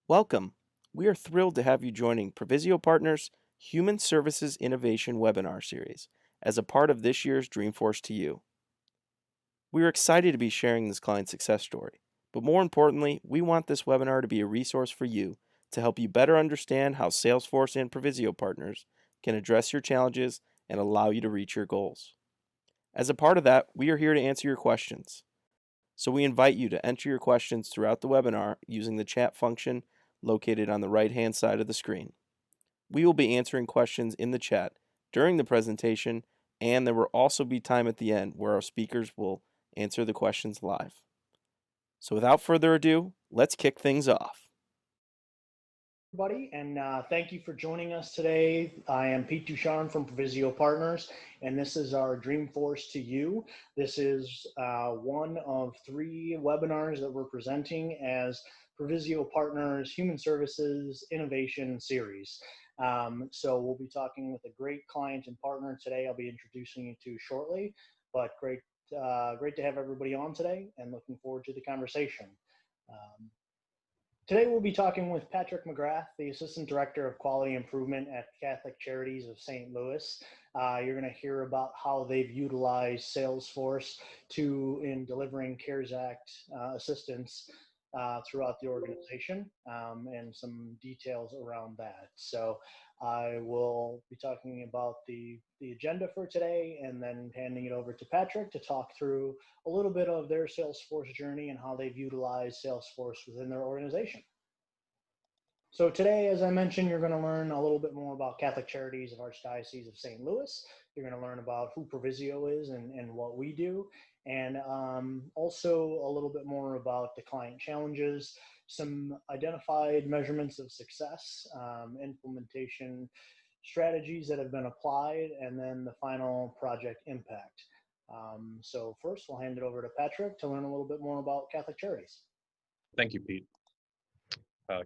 Welcome. We are thrilled to have you joining Provisio Partners Human Services Innovation webinar series as a part of this year's Dreamforce to You. We are excited to be sharing this client success story, but more importantly, we want this webinar to be a resource for you to help you better understand how Salesforce and Provisio Partners can address your challenges and allow you to reach your goals. As a part of that, we are here to answer your questions. So we invite you to enter your questions throughout the webinar using the chat function located on the right-hand side of the screen. We will be answering questions in the chat during the presentation, and there will also be time at the end where our speakers will answer the questions live. So without further ado, let's kick things off. Everybody, and thank you for joining us today. I am Pete Ducharme from Provisio Partners, and this is our Dreamforce to You. This is one of 3 webinars that we're presenting as Provisio Partners Human Services Innovation Series. So we'll be talking with a great client and partner today I'll be introducing you to shortly, but great to have everybody on today and looking forward to the conversation. Today we'll be talking with Patrick McGrath, the Assistant Director of Quality Improvement at Catholic Charities of St. Louis. You're going to hear about how they've utilized Salesforce in delivering CARES Act assistance throughout the organization and some details around that. So I will be talking about the agenda for today and then handing it over to Patrick to talk through a little bit of their Salesforce journey and how they've utilized Salesforce within their organization. So today, as I mentioned, you're going to learn a little bit more about Catholic Charities of Archdiocese of St. Louis. You're going to learn about who Provisio is and what we do, and also a little bit more about the client challenges, some identified measurements of success, implementation strategies that have been applied, and then the final project impact. So first, we'll hand it over to Patrick to learn a little bit more about Catholic Charities. Thank you, Pete.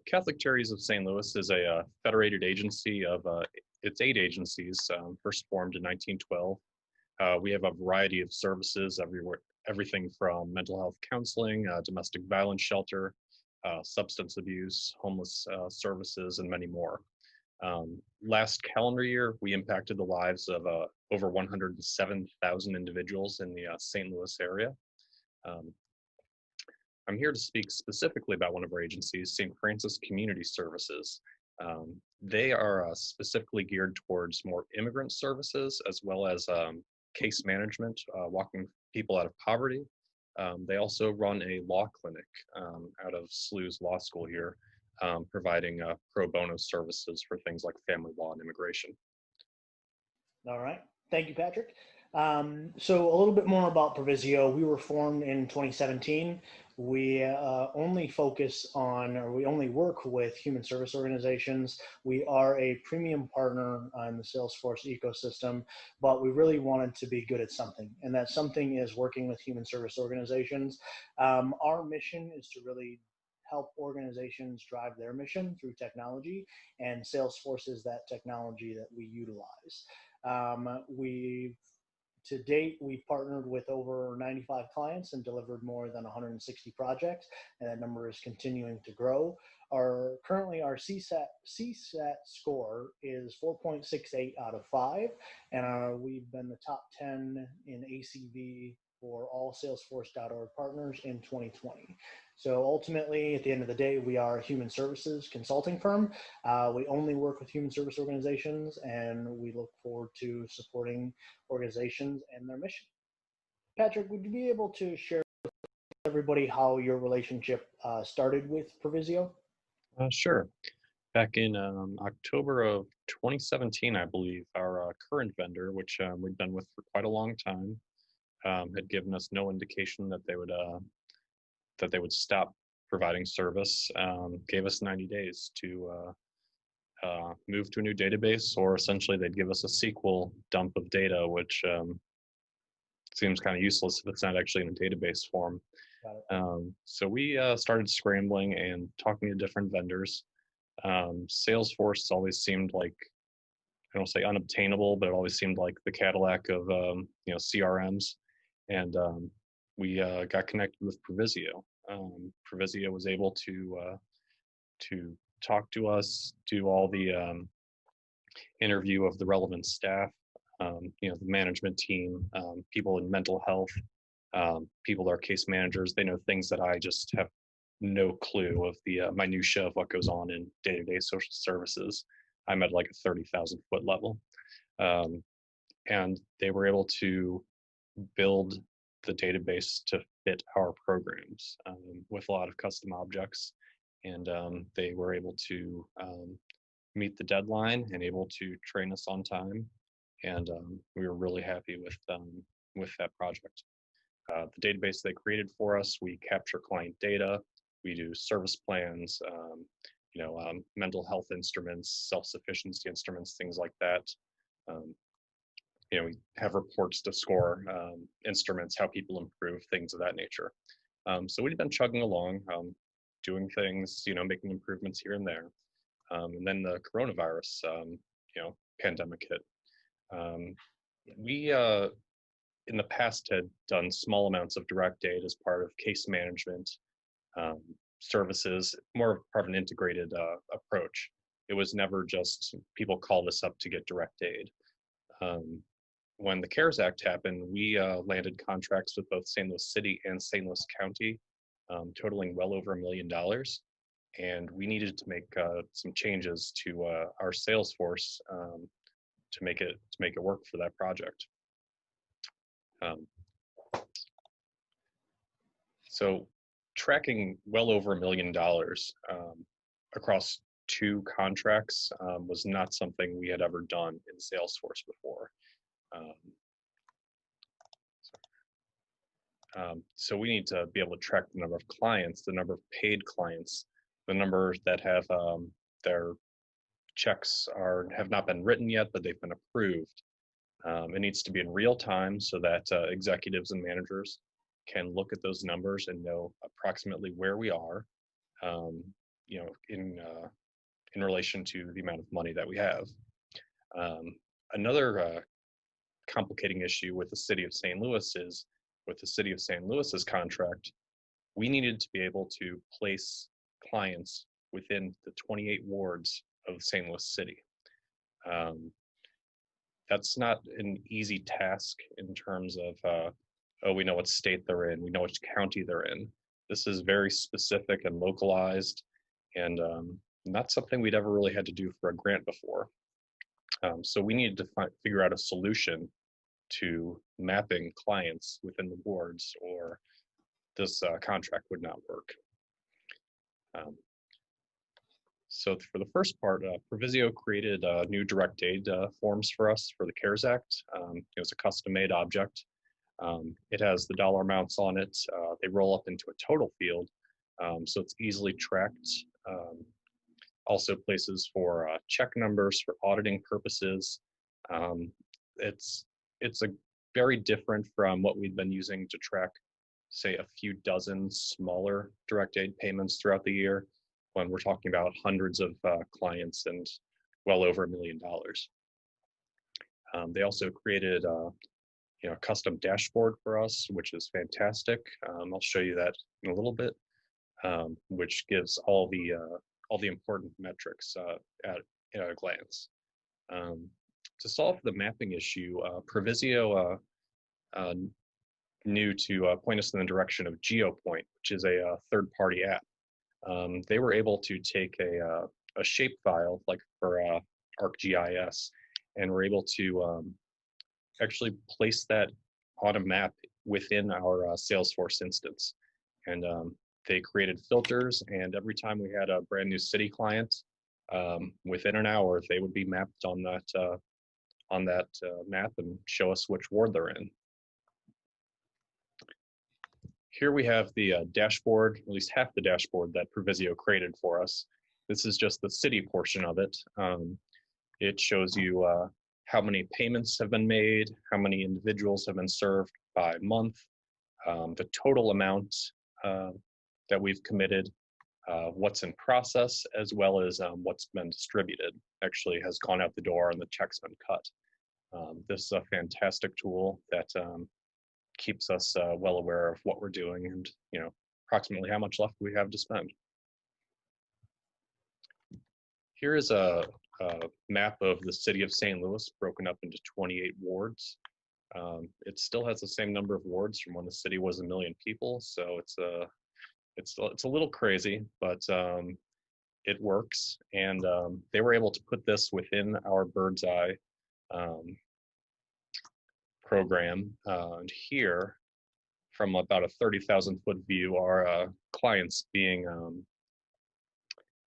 Catholic Charities of St. Louis is a federated agency of its 8 agencies, first formed in 1912. We have a variety of services everywhere, everything from mental health counseling, domestic violence shelter, substance abuse, homeless services, and many more. Last calendar year, we impacted the lives of over 107,000 individuals in the St. Louis area. I'm here to speak specifically about one of our agencies, St. Francis Community Services. They are specifically geared towards more immigrant services as well as case management, walking people out of poverty. They also run a law clinic out of SLU's law school here, providing pro bono services for things like family law and immigration. All right. Thank you, Patrick. So a little bit more about Provisio. We were formed in 2017. We only work with human service organizations. We are a premium partner in the Salesforce ecosystem, but we really wanted to be good at something, and that something is working with human service organizations. Our mission is to really help organizations drive their mission through technology, and Salesforce is that technology that we utilize. To date, we've partnered with over 95 clients and delivered more than 160 projects, and that number is continuing to grow. Currently our CSAT score is 4.68 out of 5, and we've been the top 10 in ACV for all Salesforce.org partners in 2020. So ultimately, at the end of the day, we are a human services consulting firm. We only work with human service organizations, and we look forward to supporting organizations and their mission. Patrick, would you be able to share with everybody how your relationship started with Provisio? Sure. Back in October of 2017, I believe, our current vendor, which we've been with for quite a long time, had given us no indication that they would stop providing service. Gave us 90 days to move to a new database, or essentially they'd give us a SQL dump of data, which seems kind of useless if it's not actually in a database form. So we started scrambling and talking to different vendors. Salesforce always seemed like, I don't say unobtainable, but it always seemed like the Cadillac of CRMs. And we got connected with Provisio. Provisio was able to to talk to us, do all the interview of the relevant staff, the management team, people in mental health, people that are case managers. They know things that I just have no clue of the minutia of what goes on in day-to-day social services. I'm at like a 30,000 foot level. And they were able to build the database to fit our programs with a lot of custom objects. And they were able to meet the deadline and able to train us on time. And we were really happy with that project. The database they created for us, we capture client data, we do service plans, mental health instruments, self-sufficiency instruments, things like that. We have reports to score instruments, how people improve, things of that nature. So we've been chugging along, doing things, making improvements here and there. And then the coronavirus, pandemic hit. We, in the past, had done small amounts of direct aid as part of case management services, more part of an integrated approach. It was never just people called us up to get direct aid. When the CARES Act happened, we landed contracts with both St. Louis City and St. Louis County, totaling well over $1 million. And we needed to make some changes to our Salesforce to make it work for that project. So tracking well over $1 million across 2 contracts was not something we had ever done in Salesforce before. So we need to be able to track the number of clients, the number of paid clients, the number that have their checks have not been written yet, but they've been approved. It needs to be in real time so that executives and managers can look at those numbers and know approximately where we are, in relation to the amount of money that we have. Another complicating issue with the City of St. Louis is, with the City of St. Louis's contract, we needed to be able to place clients within the 28 wards of St. Louis City. That's not an easy task in terms of, we know what state they're in, we know which county they're in. This is very specific and localized, and not something we'd ever really had to do for a grant before. So we needed to figure out a solution to mapping clients within the wards, or this contract would not work. So for the first part, Provisio created new direct aid forms for us for the CARES Act. It was a custom-made object. It has the dollar amounts on it. They roll up into a total field, so it's easily tracked. Also places for check numbers for auditing purposes. It's a very different from what we've been using to track, say, a few dozen smaller direct aid payments throughout the year, when we're talking about hundreds of clients and well over $1 million. They also created a custom dashboard for us, which is fantastic. I'll show you that in a little bit, which gives all the important metrics at a glance. To solve the mapping issue, Provisio knew to point us in the direction of GeoPoint, which is a third-party app. They were able to take a shapefile, like for ArcGIS, and were able to actually place that on a map within our Salesforce instance. And they created filters, and every time we had a brand new city client, within an hour, they would be mapped on that map and show us which ward they're in. Here we have the dashboard, at least half the dashboard that Provisio created for us. This is just the city portion of it. It shows you how many payments have been made, how many individuals have been served by month, the total amount that we've committed, what's in process, as well as what's been distributed, actually has gone out the door and the check's been cut. This is a fantastic tool that keeps us well aware of what we're doing and approximately how much left we have to spend. Here is a map of the city of St. Louis broken up into 28 wards. It still has the same number of wards from when the city was 1 million people, so it's a little crazy, but it works. And they were able to put this within our bird's eye um, program. And here, from about a 30,000 foot view, are clients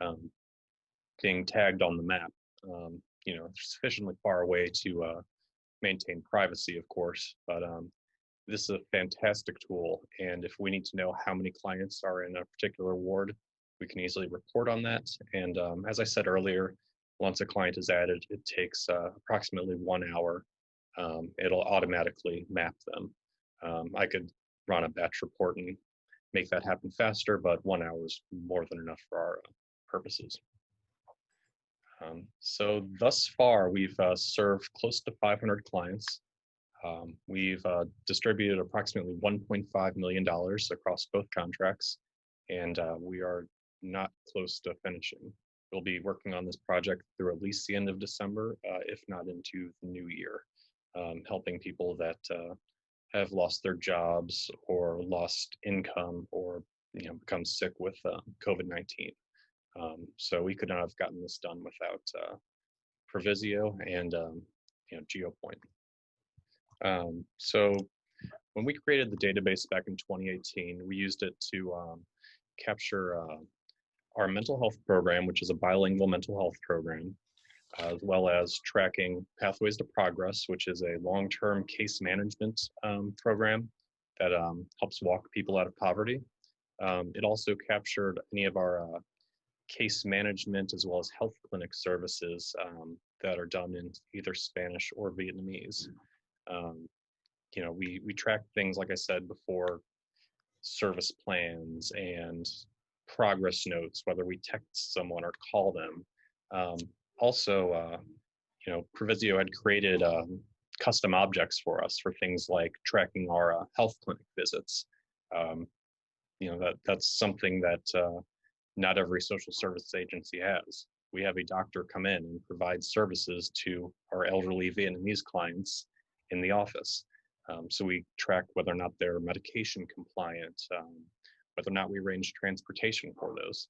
um, being tagged on the map. Sufficiently far away to maintain privacy, of course, but this is a fantastic tool. And if we need to know how many clients are in a particular ward, we can easily report on that. And as I said earlier, once a client is added, it takes approximately 1 hour. It'll automatically map them. I could run a batch report and make that happen faster, but 1 hour is more than enough for our purposes. So thus far, we've served close to 500 clients. We've distributed approximately $1.5 million across both contracts, and we are not close to finishing. We'll be working on this project through at least the end of December, if not into the new year, helping people that have lost their jobs or lost income or become sick with COVID-19. So we could not have gotten this done without Provisio and GeoPoint. So when we created the database back in 2018, we used it to capture our mental health program, which is a bilingual mental health program, as well as tracking Pathways to Progress, which is a long-term case management program that helps walk people out of poverty. It also captured any of our case management as well as health clinic services that are done in either Spanish or Vietnamese. We track things, like I said before, service plans and progress notes, whether we text someone or call them. Also, Provisio had created custom objects for us for things like tracking our health clinic visits. That's something that not every social service agency has. We have a doctor come in and provide services to our elderly Vietnamese clients in the office. So we track whether or not they're medication compliant, whether or not we arrange transportation for those.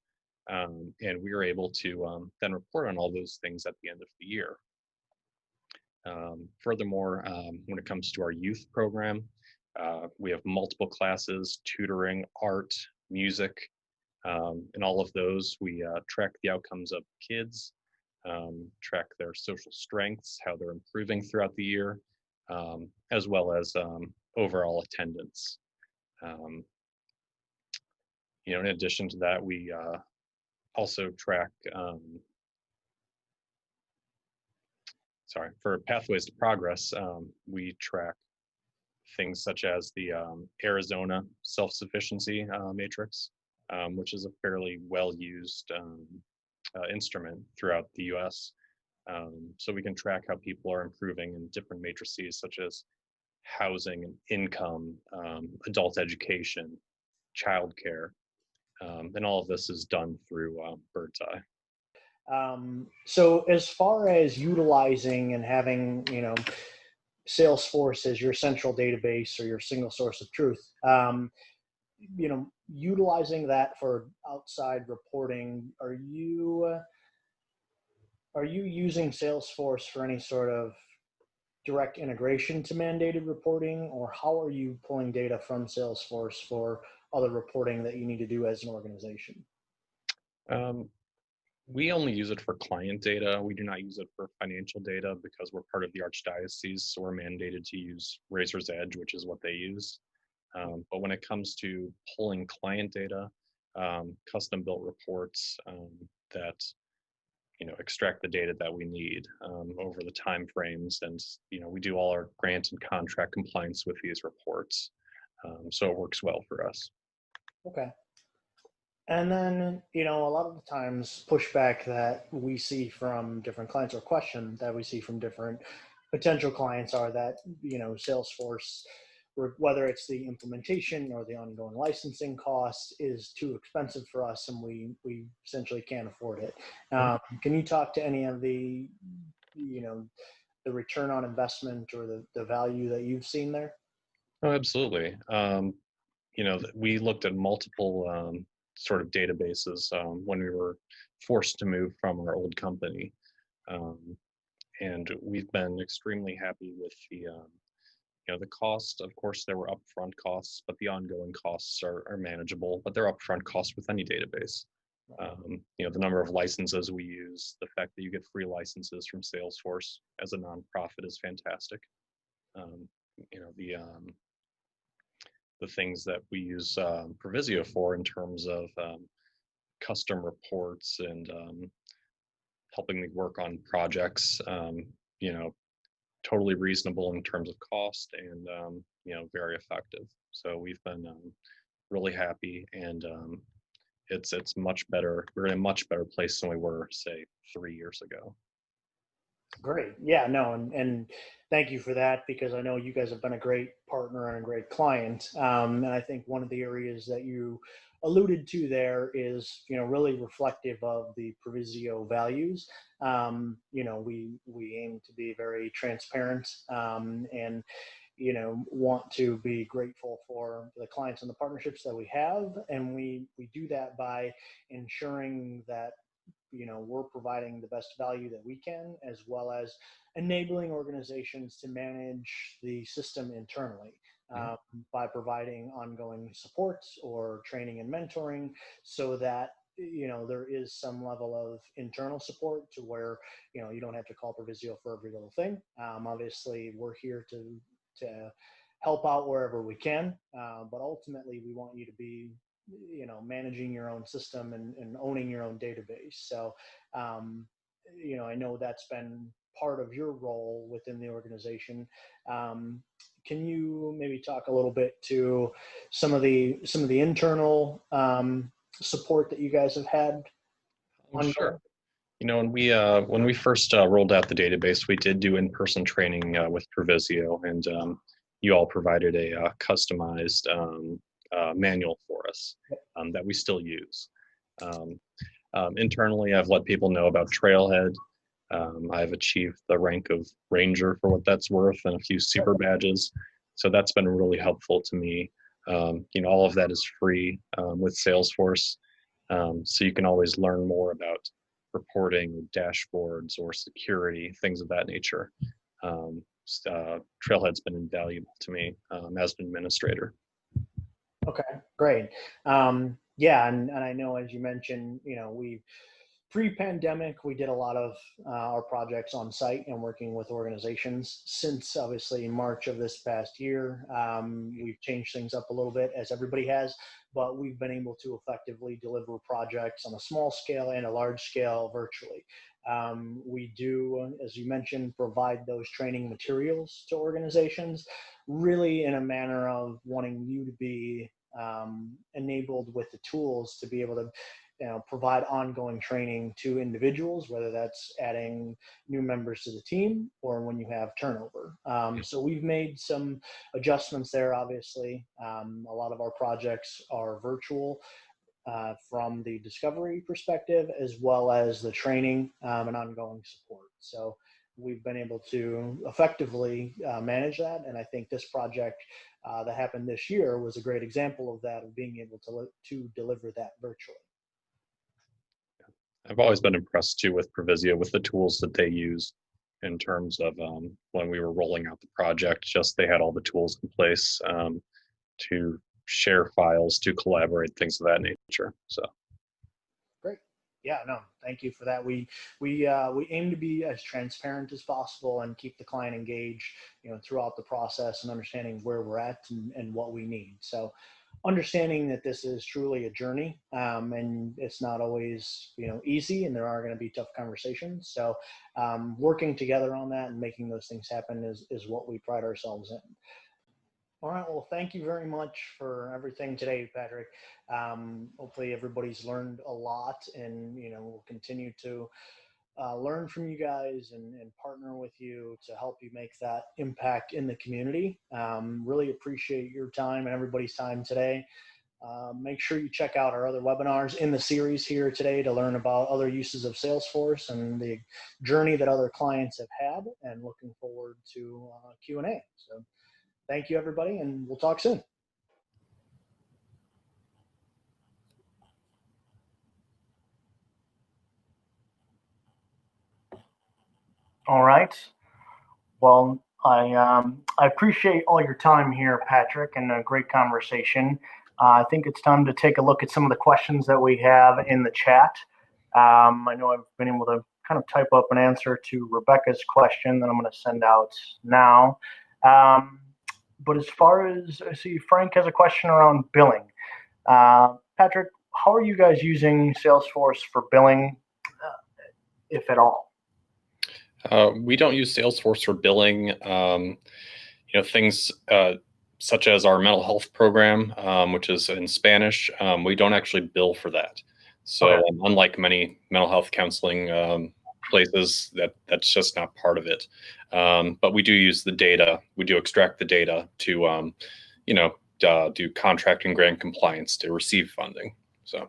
And we are able to then report on all those things at the end of the year. Furthermore, when it comes to our youth program, we have multiple classes, tutoring, art, music, and all of those. We track the outcomes of kids, track their social strengths, how they're improving throughout the year, as well as overall attendance. In addition to that, we also track, for Pathways to Progress, we track things such as the Arizona SelfSufficiency Matrix, which is a fairly well-used instrument throughout the US. So we can track how people are improving in different matrices such as housing and income, adult education, childcare, and all of this is done through Bird's Eye. So as far as utilizing and having, Salesforce as your central database or your single source of truth, utilizing that for outside reporting, are you using Salesforce for any sort of direct integration to mandated reporting, or how are you pulling data from Salesforce for other reporting that you need to do as an organization? We only use it for client data. We do not use it for financial data because we're part of the Archdiocese, so we're mandated to use Razor's Edge, which is what they use. But when it comes to pulling client data, custom built reports that extract the data that we need over the time frames, and we do all our grant and contract compliance with these reports, so it works well for us. Okay. And then, a lot of the times pushback that we see from different clients, or question that we see from different potential clients, are that, Salesforce whether it's the implementation or the ongoing licensing cost is too expensive for us, and we essentially can't afford it. Can you talk to any of the, the return on investment or the value that you've seen there? Oh, absolutely. We looked at multiple sort of databases when we were forced to move from our old company. Um, and we've been extremely happy with the cost. Of course, there were upfront costs, but the ongoing costs are manageable, but they're upfront costs with any database. The number of licenses we use, the fact that you get free licenses from Salesforce as a nonprofit is fantastic. Um, you know, the things that we use Provisio for in terms of custom reports and helping me work on projects, totally reasonable in terms of cost and, very effective. So we've been really happy, and it's much better. We're in a much better place than we were, say, 3 years ago. Great. Yeah, no, and thank you for that, because I know you guys have been a great partner and a great client. And I think one of the areas that you alluded to there is, really reflective of the Provisio values. We aim to be very transparent, and want to be grateful for the clients and the partnerships that we have, and we do that by ensuring that we're providing the best value that we can, as well as enabling organizations to manage the system internally, by providing ongoing support or training and mentoring, so that there is some level of internal support to where you don't have to call Provisio for every little thing. Obviously, we're here to help out wherever we can, but ultimately we want you to be managing your own system and owning your own database. So I know that's been part of your role within the organization. Can you maybe talk a little bit to some of the internal support that you guys have had ongoing? Sure. When we first rolled out the database, we did do in-person training with Provisio, and you all provided a customized manual for us that we still use. Internally, I've let people know about Trailhead. I've achieved the rank of Ranger, for what that's worth, and a few super badges. So that's been really helpful to me. All of that is free with Salesforce. So you can always learn more about reporting, dashboards, or security, things of that nature. Trailhead's been invaluable to me as an administrator. Okay, great. Yeah, and I know, as you mentioned, we pre-pandemic, we did a lot of our projects on site and working with organizations. Since obviously March of this past year, we've changed things up a little bit, as everybody has, but we've been able to effectively deliver projects on a small scale and a large scale virtually. We do, as you mentioned, provide those training materials to organizations, really in a manner of wanting you to be enabled with the tools to be able to provide ongoing training to individuals, whether that's adding new members to the team or when you have turnover. So we've made some adjustments there, obviously. A lot of our projects are virtual from the discovery perspective, as well as the training and ongoing support. So we've been able to effectively manage that. And I think this project that happened this year was a great example of that, of being able to deliver that virtually. I've always been impressed too with Provisio, with the tools that they use in terms of when we were rolling out the project. Just they had all the tools in place to share files, to collaborate, things of that nature. So great. Yeah, no, thank you for that. We aim to be as transparent as possible and keep the client engaged, throughout the process, and understanding where we're at and what we need. So understanding that this is truly a journey, and it's not always easy, and there are going to be tough conversations. So working together on that and making those things happen is what we pride ourselves in. All right, well, thank you very much for everything today, Patrick. Hopefully everybody's learned a lot, and we'll continue to learn from you guys and partner with you to help you make that impact in the community. Really appreciate your time and everybody's time today. Make sure you check out our other webinars in the series here today to learn about other uses of Salesforce and the journey that other clients have had, and looking forward to Q&A. So thank you, everybody, and we'll talk soon. All right. Well, I appreciate all your time here, Patrick, and a great conversation. I think it's time to take a look at some of the questions that we have in the chat. I know I've been able to kind of type up an answer to Rebecca's question that I'm going to send out now. But as far as I see, Frank has a question around billing. Patrick, how are you guys using Salesforce for billing, if at all? We don't use Salesforce for billing. Things such as our mental health program, which is in Spanish, we don't actually bill for that. So Okay. unlike many mental health counseling places, that's just not part of it. But we do use the data. We do extract the data to, do contract and grant compliance to receive funding. So.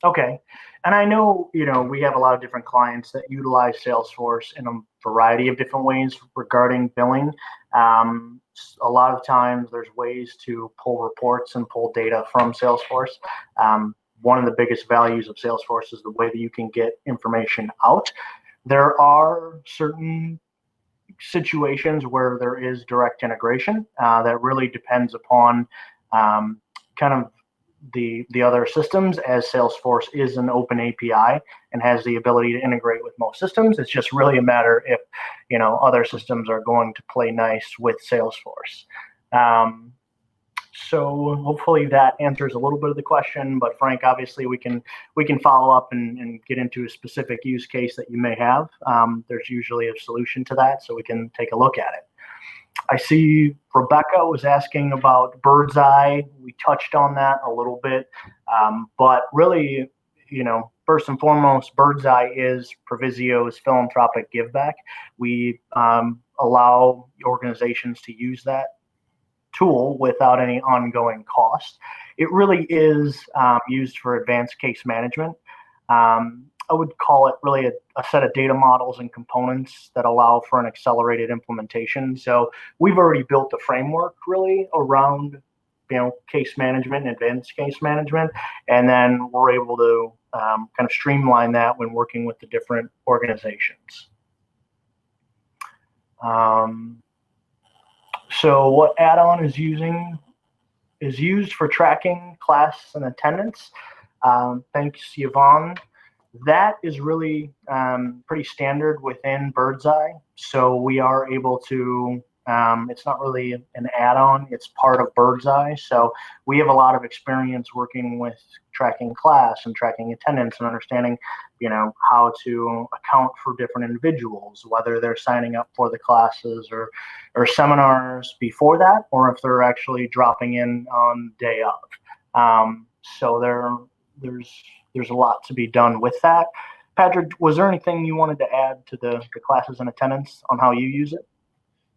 Okay. And I know, we have a lot of different clients that utilize Salesforce in a variety of different ways regarding billing. A lot of times there's ways to pull reports and pull data from Salesforce. One of the biggest values of Salesforce is the way that you can get information out. There are certain situations where there is direct integration that really depends upon kind of the other systems, as Salesforce is an open API and has the ability to integrate with most systems. It's just really a matter if other systems are going to play nice with Salesforce. So hopefully that answers a little bit of the question. But Frank, obviously we can follow up and get into a specific use case that you may have. There's usually a solution to that, so we can take a look at it. I see Rebecca was asking about Bird's Eye. We touched on that a little bit, but really, first and foremost, Bird's Eye is Provisio's philanthropic giveback. We allow organizations to use that tool without any ongoing cost. It really is used for advanced case management. I would call it really a set of data models and components that allow for an accelerated implementation. So we've already built a framework really around case management and advanced case management, and then we're able to kind of streamline that when working with the different organizations. So what add-on is used for tracking class and attendance. Thanks, Yvonne. That is really pretty standard within Bird's Eye. So we are able to, it's not really an add-on, it's part of Bird's Eye. So we have a lot of experience working with tracking class and tracking attendance and understanding, how to account for different individuals, whether they're signing up for the classes or seminars before that, or if they're actually dropping in on day of. So there's a lot to be done with that. Patrick, was there anything you wanted to add to the classes and attendance on how you use it?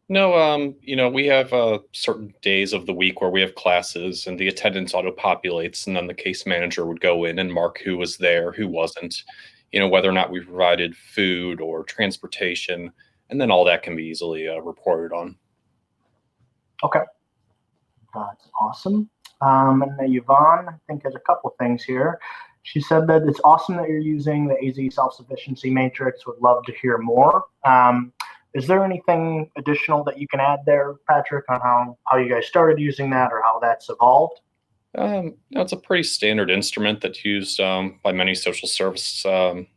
No, we have certain days of the week where we have classes and the attendance auto-populates, and then the case manager would go in and mark who was there, who wasn't, whether or not we provided food or transportation, and then all that can be easily reported on. Okay. That's awesome. And then Yvonne, I think, has a couple things here. She said that it's awesome that you're using the AZ Self-Sufficiency Matrix. Would love to hear more. Is there anything additional that you can add there, Patrick, on how you guys started using that or how that's evolved? It's a pretty standard instrument that's used by many social service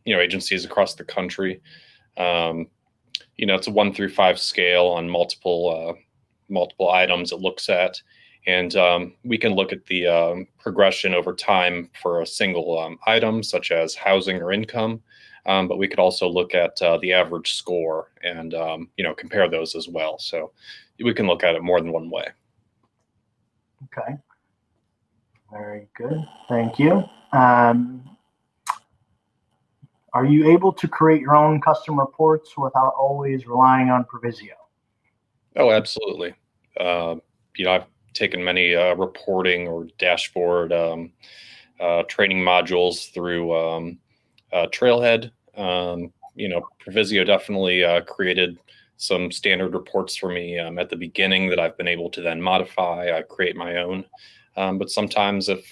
agencies across the country. It's a 1 through 5 scale on multiple items it looks at. And we can look at the progression over time for a single item, such as housing or income. But we could also look at the average score and compare those as well. So we can look at it more than one way. Okay. Very good. Thank you. Are you able to create your own custom reports without always relying on Provisio? Oh, absolutely. I've taken many reporting or dashboard training modules through Trailhead. Provisio definitely created some standard reports for me at the beginning that I've been able to then modify. I create my own. But sometimes if,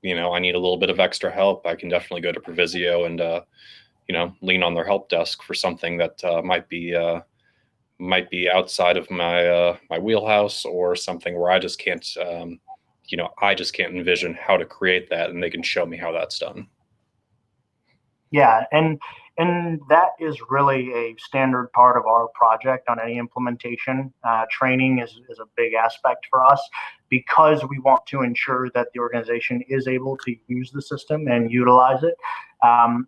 I need a little bit of extra help, I can definitely go to Provisio and, lean on their help desk for something that might be outside of my wheelhouse, or something where I just can't envision how to create that, and they can show me how that's done. Yeah, and that is really a standard part of our project on any implementation. Training is a big aspect for us, because we want to ensure that the organization is able to use the system and utilize it.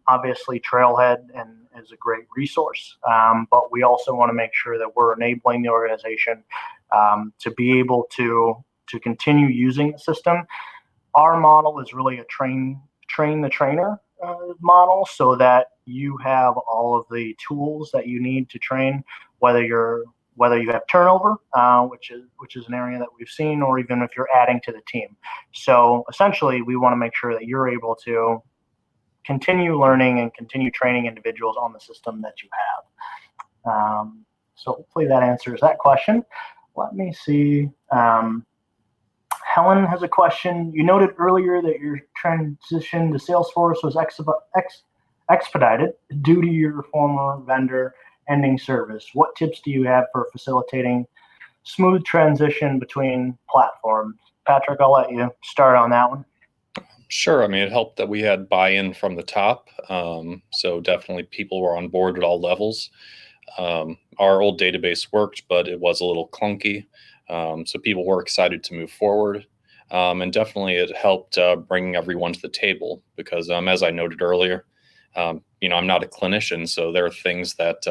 Obviously, Trailhead is a great resource, but we also want to make sure that we're enabling the organization to be able to continue using the system. Our model is really a train the trainer model, so that you have all of the tools that you need to train, whether you have turnover, which is an area that we've seen, or even if you're adding to the team. So essentially, we want to make sure that you're able to continue learning and continue training individuals on the system that you have. So hopefully that answers that question. Let me see. Helen has a question. You noted earlier that your transition to Salesforce was expedited due to your former vendor ending service. What tips do you have for facilitating smooth transition between platforms? Patrick, I'll let you start on that one. Sure. I mean, it helped that we had buy-in from the top. So definitely people were on board at all levels. Our old database worked, but it was a little clunky. So people were excited to move forward. And definitely it helped bringing everyone to the table, because as I noted earlier, I'm not a clinician. So there are things that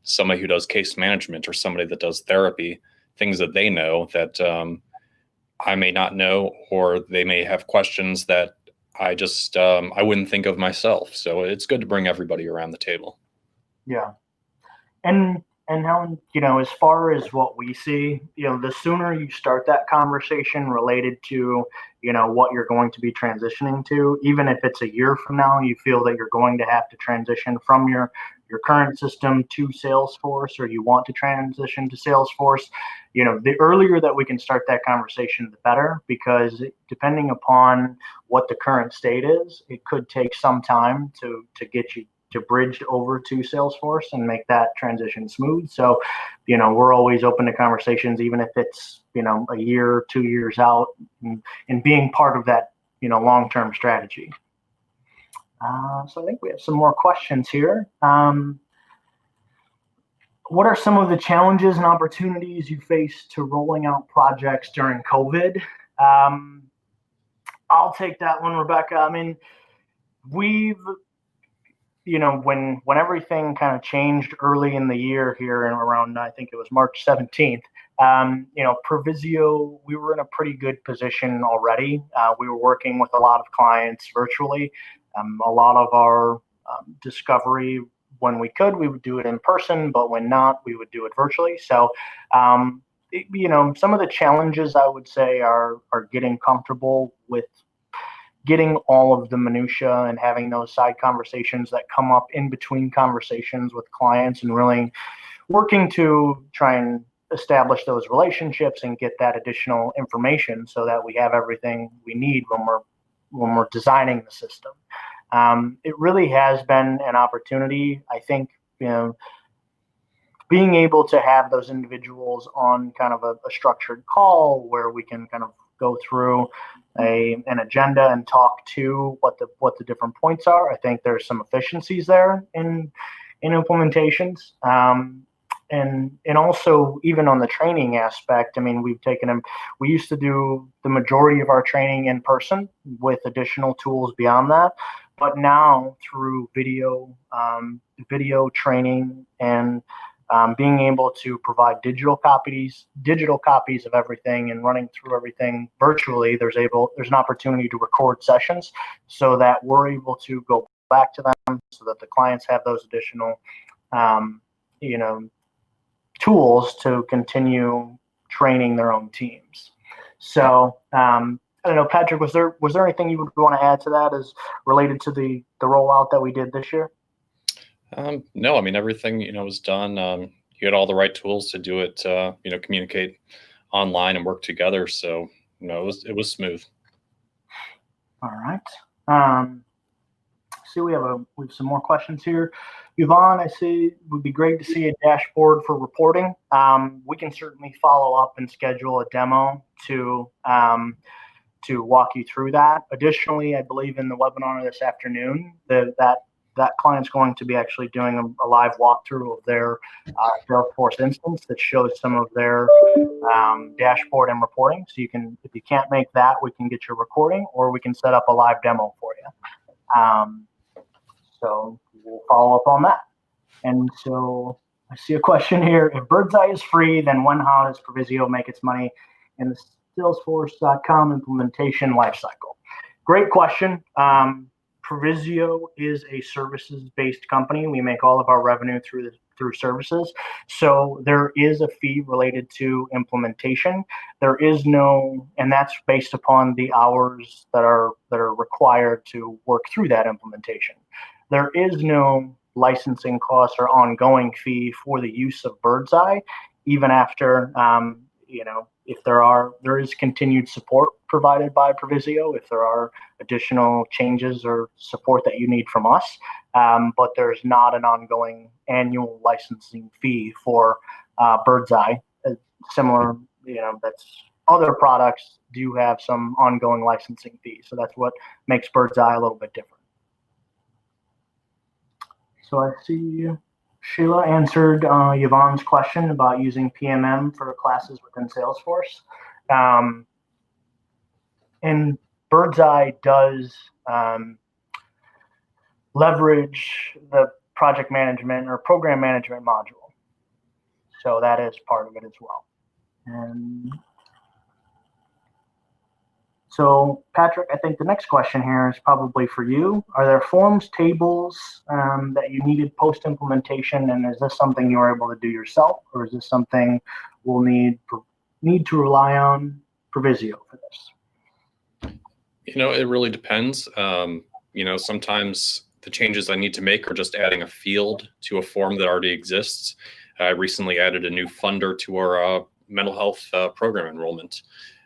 somebody who does case management, or somebody that does therapy, things that they know that I may not know, or they may have questions that I just I wouldn't think of myself. So it's good to bring everybody around the table. Yeah. And Helen, as far as what we see, the sooner you start that conversation related to, what you're going to be transitioning to, even if it's a year from now, you feel that you're going to have to transition from your current system to Salesforce, or you want to transition to Salesforce, the earlier that we can start that conversation, the better, because depending upon what the current state is, it could take some time to get you to bridge over to Salesforce and make that transition smooth. So, we're always open to conversations, even if it's, a year, 2 years out, and being part of that, long-term strategy. So I think we have some more questions here. What are some of the challenges and opportunities you face to rolling out projects during COVID? I'll take that one, Rebecca. I mean, we've when everything kind of changed early in the year here, and around, I think it was March 17th, Provisio, we were in a pretty good position already. We were working with a lot of clients virtually. A lot of our discovery, when we could, we would do it in person, but when not, we would do it virtually. So, some of the challenges, I would say, are getting comfortable with getting all of the minutia and having those side conversations that come up in between conversations with clients, and really working to try and establish those relationships and get that additional information so that we have everything we need when we're designing the system. It really has been an opportunity. I think, being able to have those individuals on kind of a structured call where we can kind of go through an agenda and talk to what the different points are. I think there's some efficiencies there in implementations. And also, even on the training aspect, I mean, we used to do the majority of our training in person with additional tools beyond that. But now through video training, and being able to provide digital copies of everything, and running through everything virtually, there's an opportunity to record sessions so that we're able to go back to them so that the clients have those additional, you know, tools to continue training their own teams. So I don't know, Patrick, was there anything you would want to add to that as related to the rollout that we did this year? No, I mean, everything, was done. You had all the right tools to do it, communicate online and work together. So, it was smooth. All right. See, we have some more questions here. Yvonne, I see it would be great to see a dashboard for reporting. We can certainly follow up and schedule a demo to walk you through that. Additionally, I believe in the webinar this afternoon that client's going to be actually doing a live walkthrough of their Salesforce instance that shows some of their dashboard and reporting. So if you can't make that, we can get your recording, or we can set up a live demo for you. So we'll follow up on that. And so I see a question here. If Birdseye is free, then how does Provisio make its money in the Salesforce.com implementation lifecycle? Great question. Provisio is a services-based company. We make all of our revenue through services. So there is a fee related to implementation. There is no, and that's based upon the hours that are required to work through that implementation. There is no licensing cost or ongoing fee for the use of Birdseye, even after, if there is continued support provided by Provisio, if there are additional changes or support that you need from us, but there's not an ongoing annual licensing fee for Birdseye. Similar, that's other products do have some ongoing licensing fees. So that's what makes Birdseye a little bit different. So I see Sheila answered Yvonne's question about using PMM for classes within Salesforce. And Birdseye does leverage the project management or program management module. So that is part of it as well. And so, Patrick, I think the next question here is probably for you. Are there forms, tables that you needed post-implementation, and is this something you were able to do yourself, or is this something we'll need to rely on Provisio for this? It really depends. Sometimes the changes I need to make are just adding a field to a form that already exists. I recently added a new funder to our mental health program enrollment.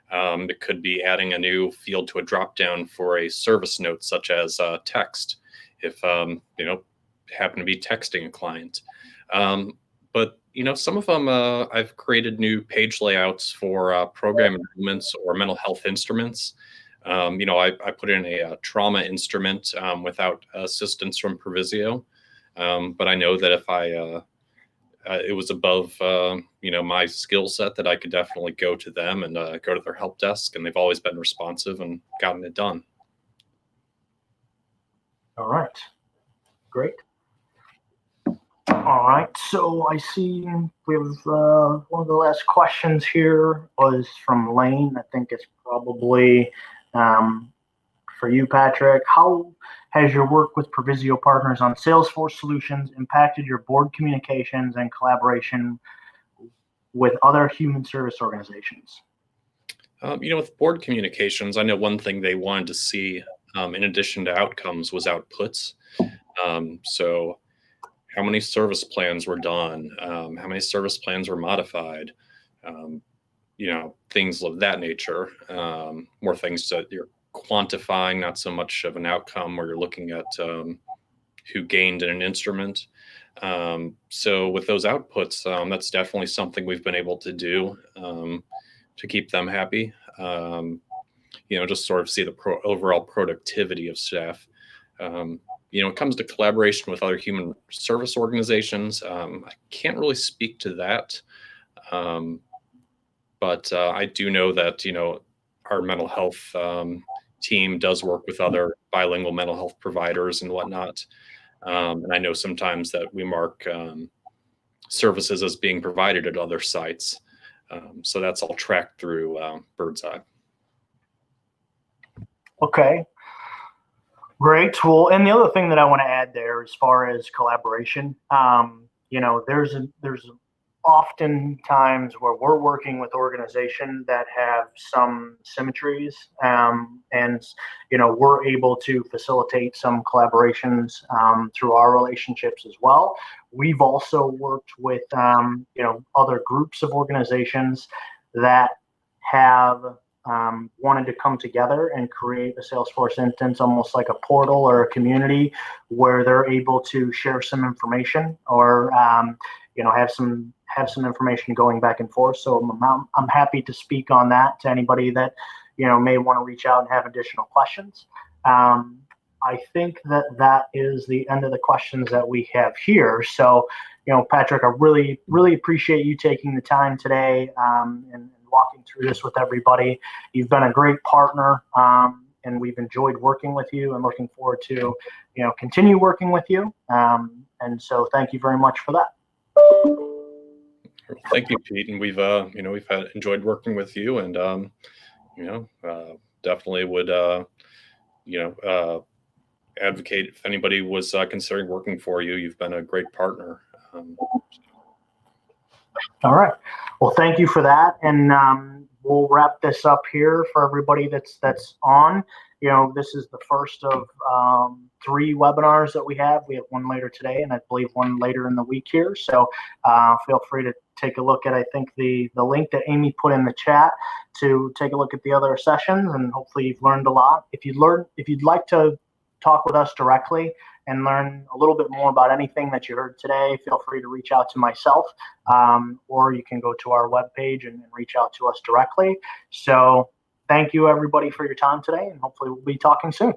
It could be adding a new field to a dropdown for a service note, such as text, if happen to be texting a client. But some of them I've created new page layouts for program enrollments or mental health instruments. I put in a trauma instrument without assistance from Provisio, but I know that if it was above, my skill set, that I could definitely go to them and go to their help desk, and they've always been responsive and gotten it done. All right, great. All right, so I see we have one of the last questions here was from Lane. I think it's probably for you, Patrick. How has your work with Provisio Partners on Salesforce solutions impacted your board communications and collaboration with other human service organizations? With board communications, I know one thing they wanted to see, in addition to outcomes, was outputs. So how many service plans were done, how many service plans were modified, things of that nature, more things that you're quantifying, not so much of an outcome where you're looking at who gained in an instrument. So with those outputs, that's definitely something we've been able to do to keep them happy. Just sort of see the overall productivity of staff. When it comes to collaboration with other human service organizations, I can't really speak to that. But I do know that, our mental health team does work with other bilingual mental health providers and whatnot. And I know sometimes that we mark services as being provided at other sites. So that's all tracked through Birdseye. Okay. Great. Well, and the other thing that I want to add there, as far as collaboration, there's often times where we're working with organizations that have some symmetries, and we're able to facilitate some collaborations through our relationships as well. We've also worked with other groups of organizations that have wanted to come together and create a Salesforce instance, almost like a portal or a community where they're able to share some information or have some information going back and forth. So I'm happy to speak on that to anybody that may want to reach out and have additional questions. I think that is the end of the questions that we have here. So, Patrick, I really, really appreciate you taking the time today and walking through this with everybody. You've been a great partner, and we've enjoyed working with you and looking forward to, continue working with you. And so thank you very much for that. Thank you, Pete. And we've enjoyed working with you, and definitely would advocate if anybody was considering working for you. You've been a great partner. All right. Well, thank you for that, and we'll wrap this up here for everybody that's on. This is the first of 3 webinars that we have. We have one later today, and I believe one later in the week here. So feel free to take a look at, I think, the link that Amy put in the chat to take a look at the other sessions, and hopefully you've learned a lot. If you'd like to talk with us directly and learn a little bit more about anything that you heard today, feel free to reach out to myself, or you can go to our webpage and reach out to us directly. So thank you, everybody, for your time today, and hopefully we'll be talking soon.